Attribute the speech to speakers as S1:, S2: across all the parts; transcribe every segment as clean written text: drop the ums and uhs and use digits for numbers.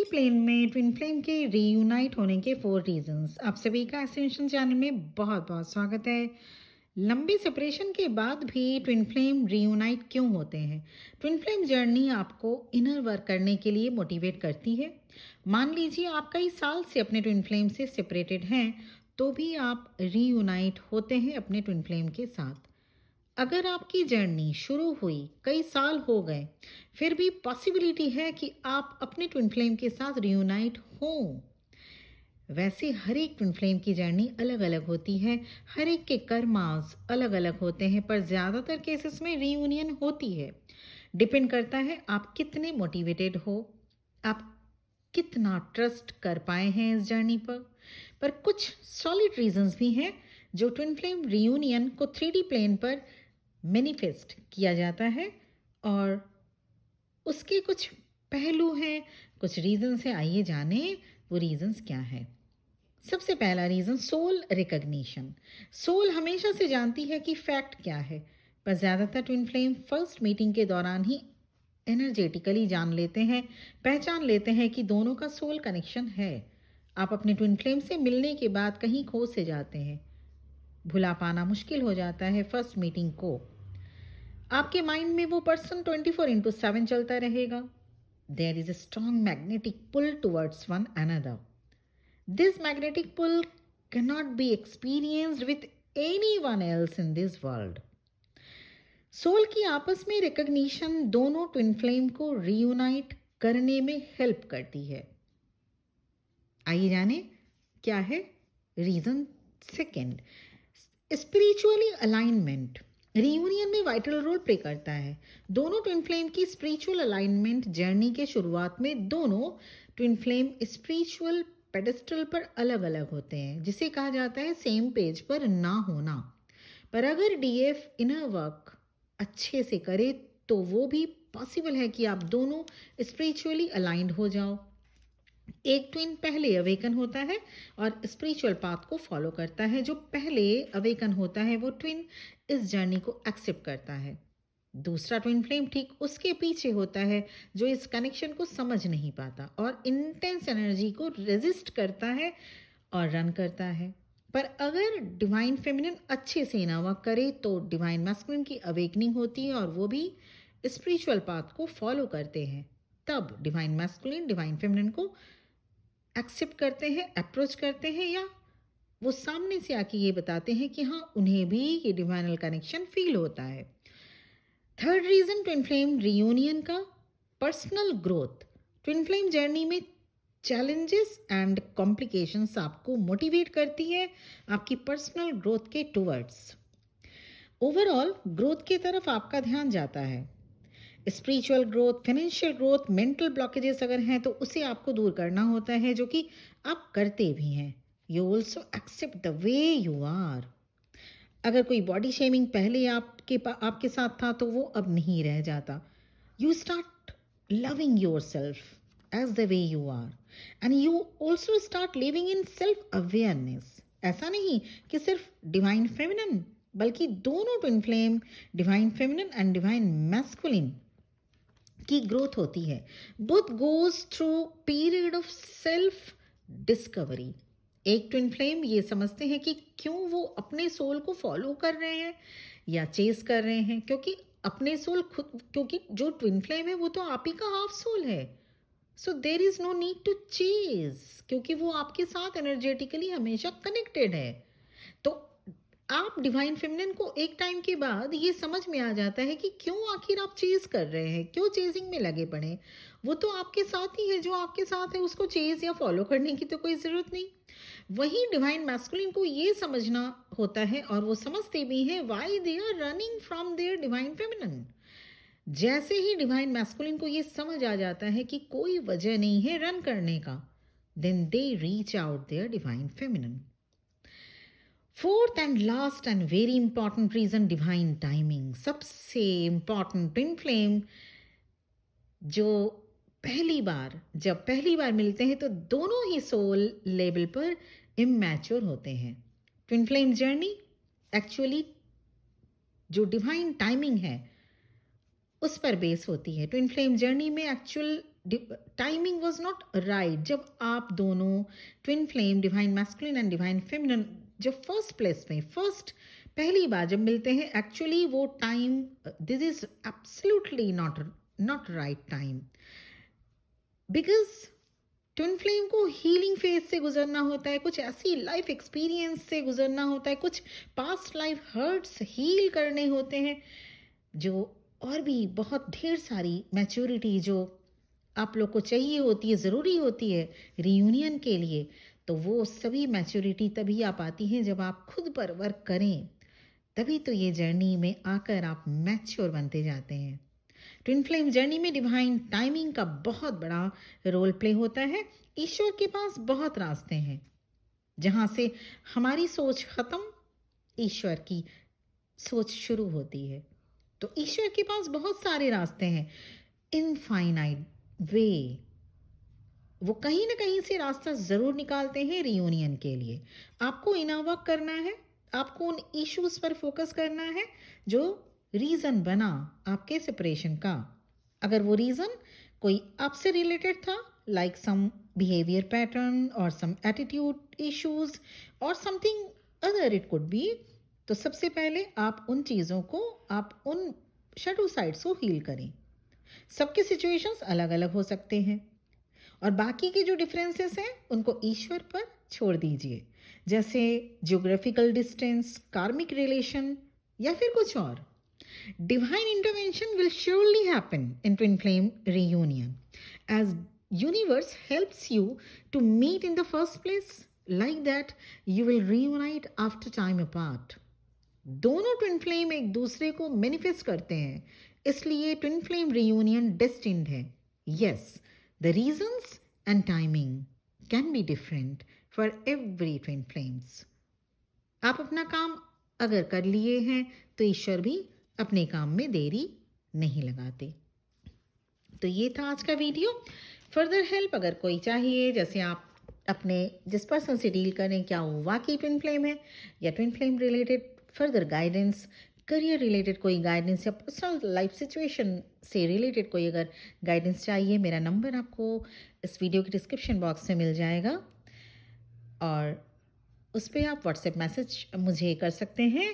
S1: Plane में twin flame के reunite होने के 4 रीजंस। आप सभी का एसेंशियल चैनल में बहुत बहुत स्वागत है। लंबे सेपरेशन के बाद भी ट्विन फ्लेम रीयूनाइट क्यों होते हैं? ट्विन फ्लेम जर्नी आपको इनर वर्क करने के लिए मोटिवेट करती है। मान लीजिए आप कई साल से अपने ट्विन फ्लेम से सेपरेटेड हैं, तो भी आप रीयूनाइट होते हैं अपने ट्विन फ्लेम के साथ। अगर आपकी जर्नी शुरू हुई कई साल हो गए, फिर भी पॉसिबिलिटी है कि आप अपने ट्विन फ्लेम के साथ रियूनाइट हों। वैसे हर एक ट्विन फ्लेम की जर्नी अलग अलग होती है, हर एक के कर्मास अलग अलग होते हैं, पर ज़्यादातर केसेस में रीयूनियन होती है। डिपेंड करता है आप कितने मोटिवेटेड हो, आप कितना ट्रस्ट कर पाए हैं इस जर्नी पर कुछ सॉलिड रीजंस भी हैं जो ट्विन फ्लेम रियूनियन को 3D प्लेन पर मैनिफेस्ट किया जाता है, और उसके कुछ पहलू हैं, कुछ रीजंस हैं। आइए जाने वो रीजंस क्या है। सबसे पहला रीजन, सोल रिकग्निशन। सोल हमेशा से जानती है कि फैक्ट क्या है, पर ज़्यादातर ट्विन फ्लेम फर्स्ट मीटिंग के दौरान ही एनर्जेटिकली जान लेते हैं, पहचान लेते हैं कि दोनों का सोल कनेक्शन है। आप अपने ट्विन फ्लेम से मिलने के बाद कहीं खो से जाते हैं, भुला पाना मुश्किल हो जाता है फर्स्ट मीटिंग को। आपके माइंड में वो पर्सन 24/7 चलता रहेगा। There is a strong magnetic pull towards one another. This magnetic pull cannot be experienced with anyone else in this world. Soul की आपस में रिकग्निशन दोनों ट्विन फ्लेम को रीयूनाइट करने में हेल्प करती है। आइए जाने क्या है reason second, spiritually alignment. Reunion में वाइटल रोल प्ले करता है। दोनों ट्विन फ्लेम की स्पिरिचुअल अलाइनमेंट जर्नी के शुरुआत में दोनों ट्विन फ्लेम स्पिरिचुअल पेडेस्टल पर अलग अलग होते हैं, जिसे कहा जाता है सेम पेज पर ना होना। पर अगर डीएफ इनर वर्क अच्छे से करे तो वो भी पॉसिबल है कि आप दोनों स्पिरिचुअली अलाइंड हो जाओ। एक ट्विन पहले अवेकन होता है और स्पिरिचुअल पाथ को फॉलो करता है। जो पहले अवेकन होता है वो ट्विन इस जर्नी को एक्सेप्ट करता है। दूसरा ट्विन फ्लेम ठीक उसके पीछे होता है, जो इस कनेक्शन को समझ नहीं पाता और इंटेंस एनर्जी को रेजिस्ट करता है और रन करता है। पर अगर डिवाइन फेमिनिन अच्छे से ना वर्क करे तो डिवाइन मैस्कुलिन की अवेकनिंग होती है और वो भी स्पिरिचुअल पाथ को फॉलो करते हैं। तब डिवाइन मैस्कुलिन डिवाइन फेमिनिन को एक्सेप्ट करते हैं, अप्रोच करते हैं, या वो सामने से आके ये बताते हैं कि हाँ उन्हें भी ये डिवाइनल कनेक्शन फील होता है। Third reason twin flame reunion का, personal growth. Twin flame journey में चैलेंजेस एंड कॉम्प्लिकेशंस आपको मोटिवेट करती है आपकी पर्सनल ग्रोथ के टूवर्ड्स। ओवरऑल ग्रोथ की तरफ आपका ध्यान जाता है। Spiritual growth, financial growth, mental blockages अगर हैं तो उसे आपको दूर करना होता है, जो कि आप करते भी हैं। You also accept the way you are. अगर कोई बॉडी शेमिंग पहले आपके साथ था तो वो अब नहीं रह जाता। You start loving yourself as the way you are, and you also start living in self awareness. ऐसा नहीं कि सिर्फ डिवाइन फेमिनिन, बल्कि दोनों twin flame, divine feminine and divine masculine की ग्रोथ होती है। Both goes through period of self discovery. एक ट्विन फ्लेम ये समझते हैं कि क्यों वो अपने सोल को फॉलो कर रहे हैं या चेस कर रहे हैं, क्योंकि अपने सोल खुद, क्योंकि जो ट्विन फ्लेम है वो तो आप ही का हाफ सोल है। So there is no need to chase, क्योंकि वो आपके साथ एनर्जेटिकली हमेशा कनेक्टेड है। तो आप डिवाइन फेमिनिन को एक टाइम के बाद ये समझ में आ जाता है कि क्यों आखिर आप चेज कर रहे हैं, क्यों चेजिंग में लगे पड़े। वो तो आपके साथ ही है, जो आपके साथ है उसको चेज या फॉलो करने की तो कोई ज़रूरत नहीं। वहीं डिवाइन मैस्कुलिन को ये समझना होता है, और वो समझते भी हैं, why they are running from their divine feminine. जैसे ही डिवाइन मैस्कुलिन को ये समझ आ जाता है कि कोई वजह नहीं है रन करने का, then they reach out their divine feminine. Fourth and last and very important reason, divine timing. सबसे इंपॉर्टेंट, ट्विन फ्लेम जो जब पहली बार मिलते हैं तो दोनों ही सोल लेवल पर इमैच्योर होते हैं। ट्विन फ्लेम जर्नी एक्चुअली जो डिवाइन टाइमिंग है उस पर बेस होती है। ट्विन फ्लेम जर्नी में actual timing was not right. जब आप दोनों twin flame, divine masculine and divine feminine, जब फर्स्ट प्लेस में पहली बार जब मिलते हैं, एक्चुअली वो time, this is absolutely not right time, because twin flame को हीलिंग फेज से गुजरना होता है, कुछ ऐसी लाइफ एक्सपीरियंस से गुजरना होता है, कुछ पास्ट लाइफ हर्ट्स हील करने होते हैं, जो और भी बहुत ढेर सारी मैच्योरिटी जो आप लोग को चाहिए होती है, ज़रूरी होती है रियूनियन के लिए। तो वो सभी मैच्योरिटी तभी आ पाती हैं जब आप खुद पर वर्क करें, तभी तो ये जर्नी में आकर आप मैच्योर बनते जाते हैं। ट्विन फ्लेम जर्नी में डिवाइन टाइमिंग का बहुत बड़ा रोल प्ले होता है। ईश्वर के पास बहुत रास्ते हैं, जहाँ से हमारी सोच खत्म, ईश्वर की सोच शुरू होती है। तो ईश्वर के पास बहुत सारे रास्ते हैं, इनफाइनाइट वे। वो कहीं ना कहीं से रास्ता ज़रूर निकालते हैं रियूनियन के लिए। आपको इनर वर्क करना है, आपको उन इश्यूज पर फोकस करना है जो रीज़न बना आपके सेपरेशन का। अगर वो रीज़न कोई आपसे रिलेटेड था, लाइक सम बिहेवियर पैटर्न और सम एटीट्यूड इश्यूज और something other it could be, तो सबसे पहले आप उन चीज़ों को, आप उन शैडो साइड्स को हील करें। सबके सिचुएशंस अलग अलग हो सकते हैं, और बाकी के जो डिफरेंसेस हैं उनको ईश्वर पर छोड़ दीजिए, जैसे जियोग्राफिकल डिस्टेंस, कार्मिक रिलेशन या फिर कुछ और। Divine intervention will surely happen in twin flame reunion, as universe helps you to meet in the first place. Like that, you will reunite after time apart. दोनों ट्विन फ्लेम एक दूसरे को manifest करते हैं, इसलिए ट्विन फ्लेम रियूनियन डेस्टिन्ड है। Yes, the reasons and timing can be different for every twin flames. आप अपना काम अगर कर लिए हैं तो ईश्वर भी अपने काम में देरी नहीं लगाते। तो ये था आज का वीडियो। फर्दर हेल्प अगर कोई चाहिए, जैसे आप अपने जिस पर्सन से डील करें, क्या वो वाकई ट्विन फ्लेम है, या twin flame related further guidance, career related कोई गाइडेंस, या पर्सनल लाइफ सिचुएशन से रिलेटेड कोई अगर गाइडेंस चाहिए, मेरा नंबर आपको इस वीडियो के डिस्क्रिप्शन बॉक्स में मिल जाएगा, और उस पर आप व्हाट्सएप मैसेज मुझे कर सकते हैं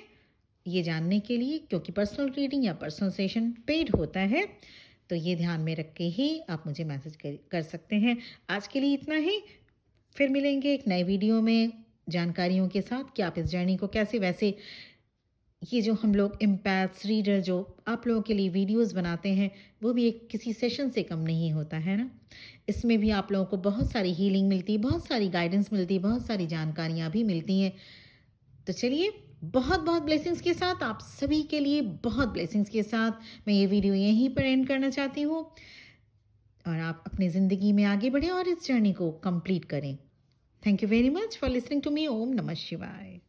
S1: ये जानने के लिए, क्योंकि पर्सनल रीडिंग या पर्सनल सेशन पेड होता है, तो ये ध्यान में रख के ही आप मुझे मैसेज कर सकते हैं। आज के लिए इतना ही, फिर मिलेंगे एक नए वीडियो में जानकारियों के साथ कि आप इस जर्नी को कैसे, वैसे ये जो हम लोग एम्पैथ्स, रीडर जो आप लोगों के लिए वीडियोस बनाते हैं, वो भी एक किसी सेशन से कम नहीं होता है ना। इसमें भी आप लोगों को बहुत सारी हीलिंग मिलती है, बहुत सारी गाइडेंस मिलती है, बहुत सारी जानकारियाँ भी मिलती हैं। तो चलिए, बहुत बहुत ब्लेसिंग्स के साथ, आप सभी के लिए बहुत ब्लेसिंग्स के साथ मैं ये वीडियो यहीं पर एंड करना चाहती हूँ, और आप अपनी ज़िंदगी में आगे बढ़ें और इस जर्नी को कंप्लीट करें। Thank you very much for listening to me. ओम नमः शिवाय।